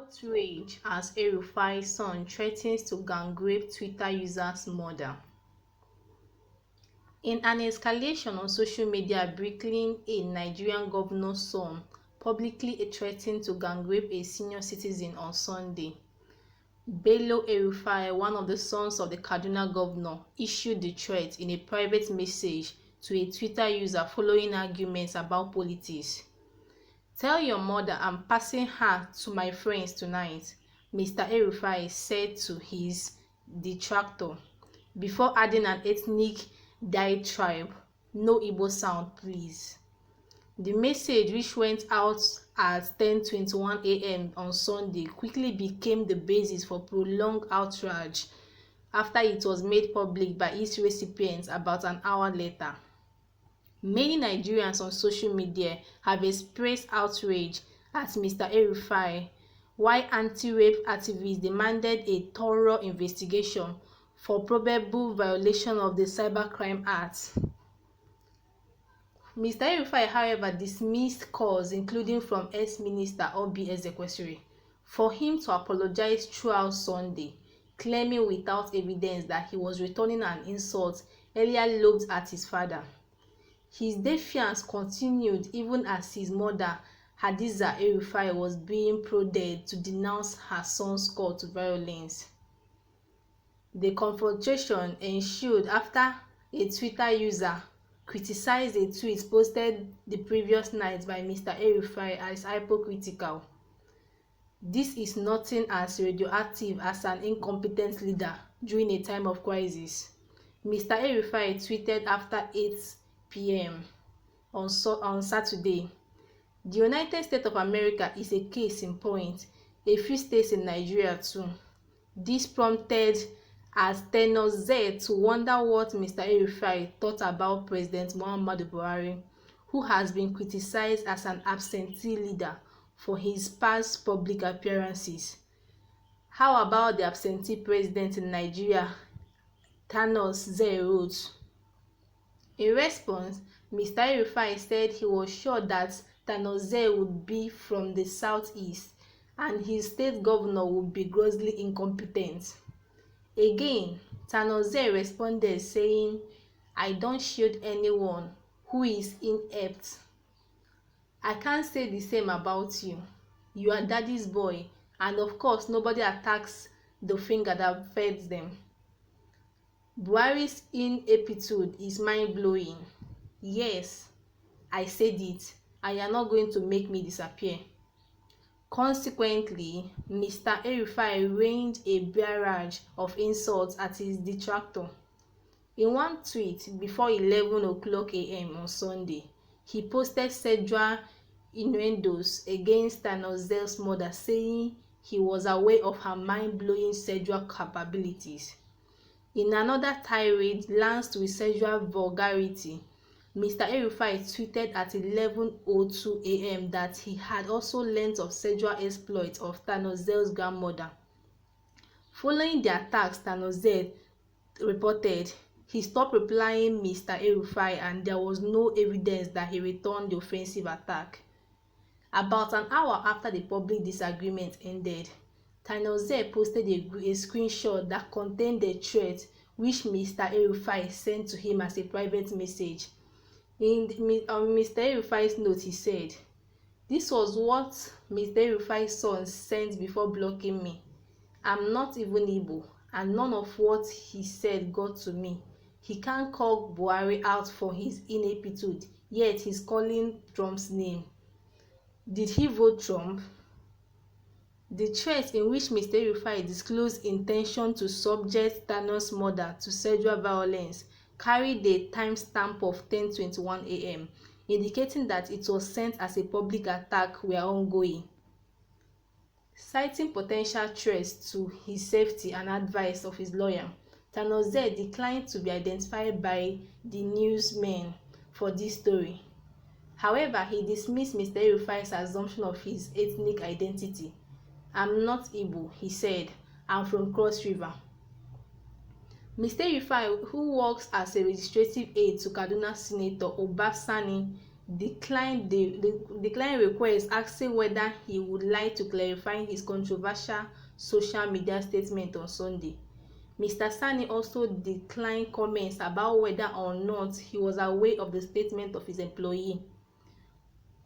Outrage as El-Rufai'S son threatens to gang rape Twitter user's mother. In an escalation on social media, Brooklyn, a Nigerian governor's son, publicly threatened to gang rape a senior citizen on Sunday. Bello El-Rufai, one of the sons of the Kaduna governor, issued the threat in a private message to a Twitter user following arguments about politics. "Tell your mother I'm passing her to my friends tonight," Mr. El-Rufai said to his detractor, before adding an ethnic diatribe, "No Igbo sound, please." The message, which went out at 10:21 a.m. on Sunday, quickly became the basis for prolonged outrage after it was made public by its recipients about an hour later. Many Nigerians on social media have expressed outrage at Mr. El-Rufai, while anti-rape activists demanded a thorough investigation for probable violation of the Cybercrime Act. Mr. El-Rufai, however, dismissed calls, including from ex-minister Obi Ezekwesili, for him to apologize throughout Sunday, claiming without evidence that he was returning an insult earlier lobbed at his father. His defiance continued even as his mother, Hadiza El-Rufai, was being prodded to denounce her son's call to violence. The confrontation ensued after a Twitter user criticized a tweet posted the previous night by Mr. El-Rufai as hypocritical. "This is nothing as radioactive as an incompetent leader during a time of crisis," Mr. El-Rufai tweeted after 8 p.m. on Saturday. The United States of America is a case in point, a few states in Nigeria too. This prompted as Tenor Z to wonder what Mr. El-Rufai thought about President Muhammadu Buhari, who has been criticized as an absentee leader for his past public appearances. "How about the absentee president in Nigeria?" Tenor Z wrote. In response, Mr. El-Rufai said he was sure that Tenor Z would be from the southeast and his state governor would be grossly incompetent. Again, Tenor Z responded saying, "I don't shield anyone who is inept. I can't say the same about you. You are daddy's boy, and of course nobody attacks the finger that feeds them. Buhari's ineptitude is mind-blowing. Yes, I said it, and you're not going to make me disappear." Consequently, Mr. El-Rufai rained a barrage of insults at his detractor. In one tweet before 11 o'clock a.m. on Sunday, he posted sexual innuendos against Tenor Z's mother, saying he was aware of her mind-blowing sexual capabilities. In another tirade laced with sexual vulgarity, Mr. El-Rufai tweeted at 11:02 a.m. that he had also learnt of sexual exploits of Tenor Z's grandmother. Following the attacks, Tenor Z reported he stopped replying Mr. El-Rufai and there was no evidence that he returned the offensive attack. About an hour after the public disagreement ended, Tenor Z posted a screenshot that contained the threat which Mr. El-Rufai sent to him as a private message. On Mr. El-Rufai's note, he said, "This was what Mr. El-Rufai's son sent before blocking me. I'm not even Igbo, and none of what he said got to me. He can't call Buhari out for his ineptitude, yet he's calling Trump's name. Did he vote Trump?" The threat, in which Mr. El-Rufai disclosed intention to subject Tenor's mother to sexual violence, carried a timestamp of 10:21 a.m., indicating that it was sent as a public attack were ongoing. Citing potential threats to his safety and advice of his lawyer, Tenor Z declined to be identified by the newsmen for this story. However, he dismissed Mr. El-Rufai's assumption of his ethnic identity. "I'm not Igbo," he said, "I'm from Cross River." Mr. El-Rufai, who works as a legislative aide to Kaduna Senator Obasani, declined request asking whether he would like to clarify his controversial social media statement on Sunday. Mr. Sani also declined comments about whether or not he was aware of the statement of his employee.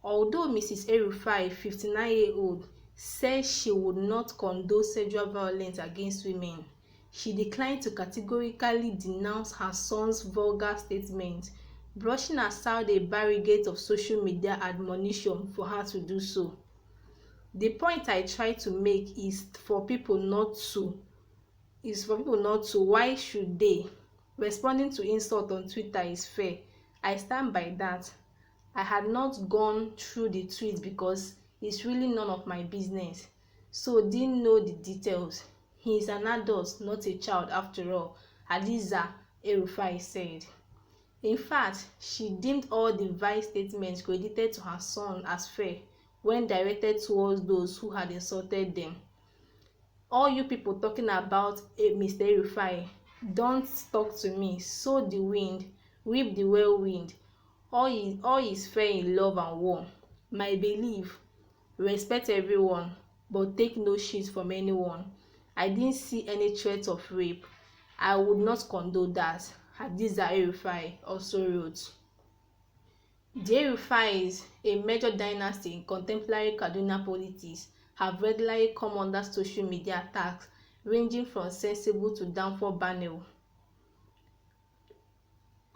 Although Mrs. El-Rufai, 59-year-old, said she would not condone sexual violence against women, she declined to categorically denounce her son's vulgar statement, brushing aside a barrage of social media admonition for her to do so. The point I try to make is for people not to. Why should they? Responding to insult on Twitter is fair. I stand by that. I had not gone through the tweet because it's really none of my business, so didn't know the details. He is an adult, not a child after all, Hadiza El-Rufai said. In fact, she deemed all the vile statements credited to her son as fair when directed towards those who had insulted them. All you people talking about Mr. El-Rufai, don't talk to me. Sow the wind, reap the whirlwind. All is fair in love and war. My belief: respect everyone, but take no shit from anyone. I didn't see any threat of rape. I would not condone that, Hadiza El-Rufai also wrote. The El-Rufai'S, a major dynasty in contemporary Kaduna politics, have regularly come under social media attacks ranging from sensible to downfall banal.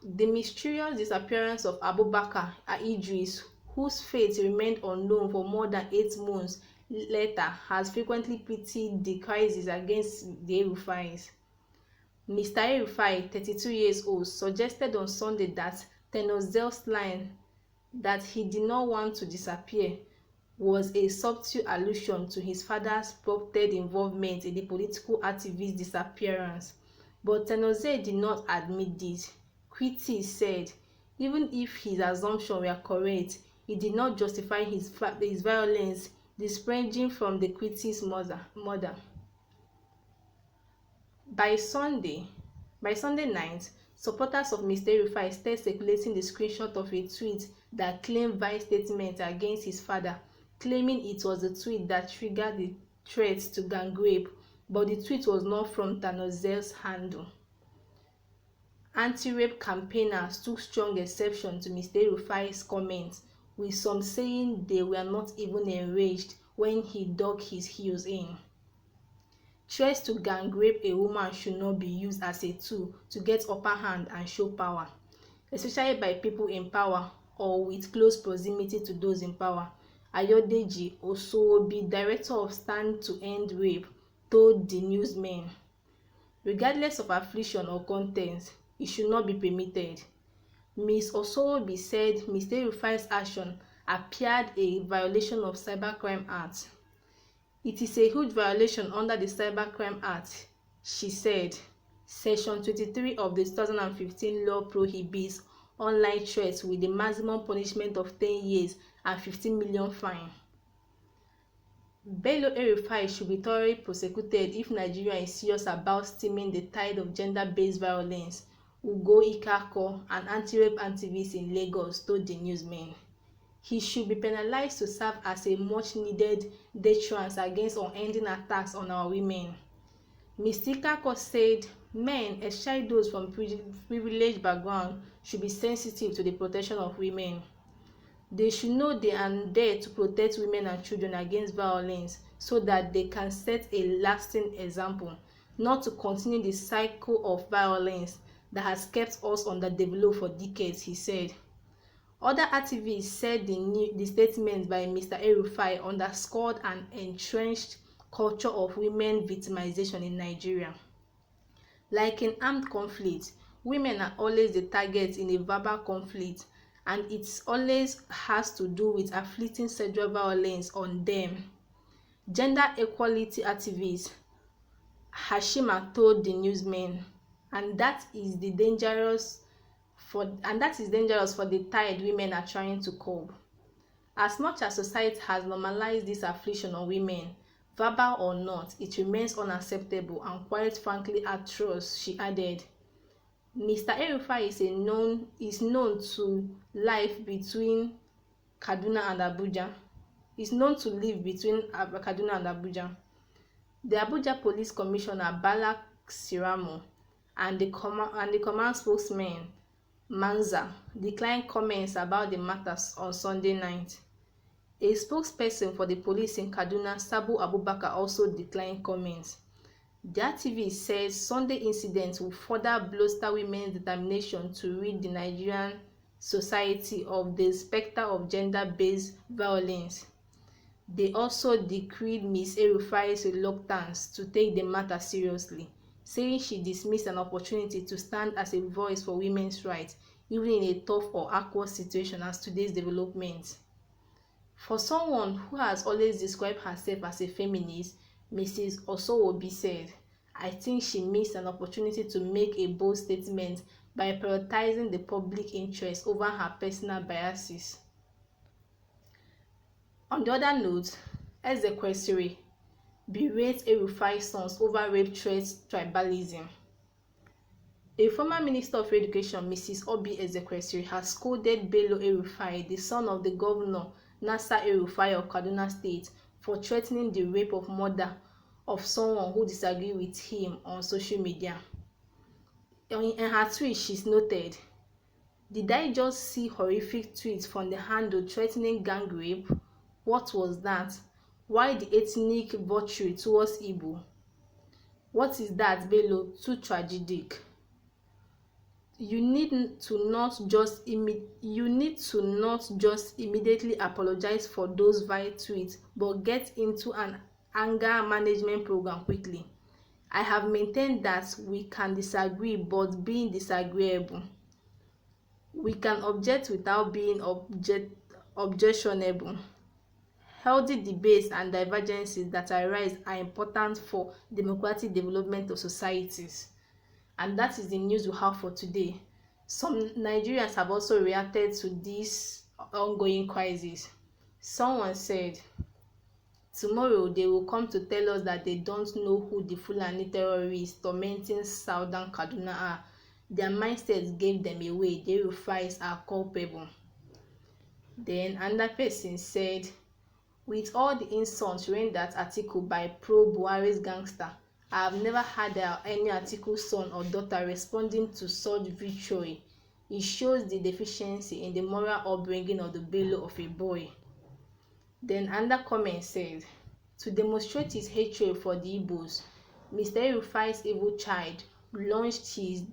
The mysterious disappearance of Abubakar Idris, whose fate remained unknown for more than 8 months later, has frequently pitied the crisis against the El-Rufai'S. Mr. El-Rufai, 32 years old, suggested on Sunday that Tenozel's line that he did not want to disappear was a subtle allusion to his father's purported involvement in the political activist's disappearance, but Tenozel did not admit this. Critics said even if his assumptions were correct, it did not justify his violence springing from the critic's mother. By Sunday night, supporters of Mr. El-Rufai started circulating the screenshot of a tweet that claimed vile statements against his father, claiming it was the tweet that triggered the threat to gang rape, but the tweet was not from Tenozel's handle. Anti-rape campaigners took strong exception to Mr. El-Rufai's comments, with some saying they were not even enraged when he dug his heels in. Threats to gang rape a woman should not be used as a tool to get upper hand and show power, especially by people in power or with close proximity to those in power, Ayodeji Osowobi, director of Stand to End Rape, told the newsman. Regardless of affliction or content, it should not be permitted. Ms. Osowobi said Mr. El-Rufai's action appeared a violation of Cybercrime Act. It is a huge violation under the Cybercrime Act, she said. Section 23 of the 2015 law prohibits online threats with a maximum punishment of 10 years and 15 million fine. Bello El-Rufai should be thoroughly prosecuted if Nigeria is serious about stemming the tide of gender-based violence, Ugo Ikako, an anti-rape activist in Lagos, told the newsman. He should be penalized to serve as a much-needed deterrent against unending attacks on our women. Mr. Ikako said men, especially those from privileged backgrounds, should be sensitive to the protection of women. They should know they are there to protect women and children against violence so that they can set a lasting example, not to continue the cycle of violence that has kept us underdeveloped for decades, he said. Other activists said the statement by Mr. El-Rufai underscored an entrenched culture of women victimization in Nigeria. Like in armed conflict, women are always the target in a verbal conflict, and it always has to do with afflicting sexual violence on them. Gender equality activist Hashima told the newsman, and that is dangerous for the tide women are trying to curb. As much as society has normalized this affliction on women, verbal or not, it remains unacceptable and quite frankly atrocious, she added. Mr. El-Rufai is known to live between Kaduna and Abuja. Is known to live between Kaduna and Abuja. The Abuja Police Commissioner Bala Siramo and the command spokesman Manza declined comments about the matters on Sunday night. A spokesperson for the police in Kaduna, Sabo Abubakar, also declined comments. The activist says Sunday incident will further bolster women's determination to rid the Nigerian society of the specter of gender-based violence. They also decreed Ms. El-Rufai's reluctance to take the matter seriously, saying she dismissed an opportunity to stand as a voice for women's rights, even in a tough or awkward situation as today's development. For someone who has always described herself as a feminist, Mrs. Osowobi said, "I think she missed an opportunity to make a bold statement by prioritizing the public interest over her personal biases." On the other note, Ezekwesili berates El-Rufai's sons over rape threats tribalism. A former Minister of Education, Mrs. Obi Ezekwesili, has scolded Bello El-Rufai, the son of the governor Nasser El-Rufai of Kaduna State, for threatening the rape of murder of someone who disagreed with him on social media. In her tweet, she's noted, "Did I just see horrific tweets from the handle threatening gang rape? What was that? Why the ethnic butchery towards Igbo? What is that, Bello? Too tragic. You need to not just immediately apologize for those vile tweets, but get into an anger management program quickly. I have maintained that we can disagree but being disagreeable. We can object without being objectionable. Healthy debates and divergences that arise are important for democratic development of societies." And that is the news we have for today. Some Nigerians have also reacted to this ongoing crisis. Someone said, "Tomorrow they will come to tell us that they don't know who the Fulani terrorists tormenting southern Kaduna are. Their mindsets gave them away. The El-Rufai's are culpable." Then another person said, "With all the insults rained at Atiku by pro-Buhari's gangster, I have never heard any Atiku's son or daughter responding to such vitriol. It shows the deficiency in the moral upbringing of the Bello of a boy." Then another comment said, "To demonstrate his hatred for the Igbos, Mr. El-Rufai's evil child launched his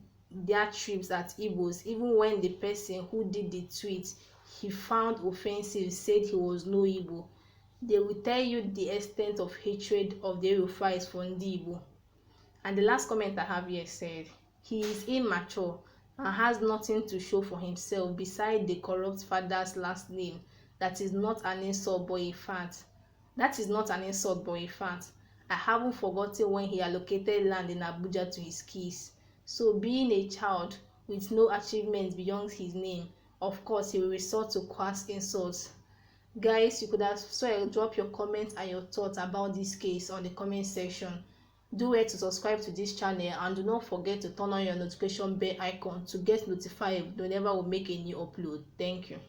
diatribes at Igbos even when the person who did the tweet he found offensive said he was no Igbo. They will tell you the extent of hatred of the El-Rufai's for the Igbo." And the last comment I have here said, "He is immature and has nothing to show for himself beside the corrupt father's last name. That is not an insult but a fact. That is not an insult but a fact. I haven't forgotten when he allocated land in Abuja to his kids. So being a child with no achievements beyond his name, of course he will resort to crass insults." Guys, you could as well drop your comments and your thoughts about this case on the comment section. Do well to subscribe to this channel and do not forget to turn on your notification bell icon to get notified whenever we make a new upload. Thank you.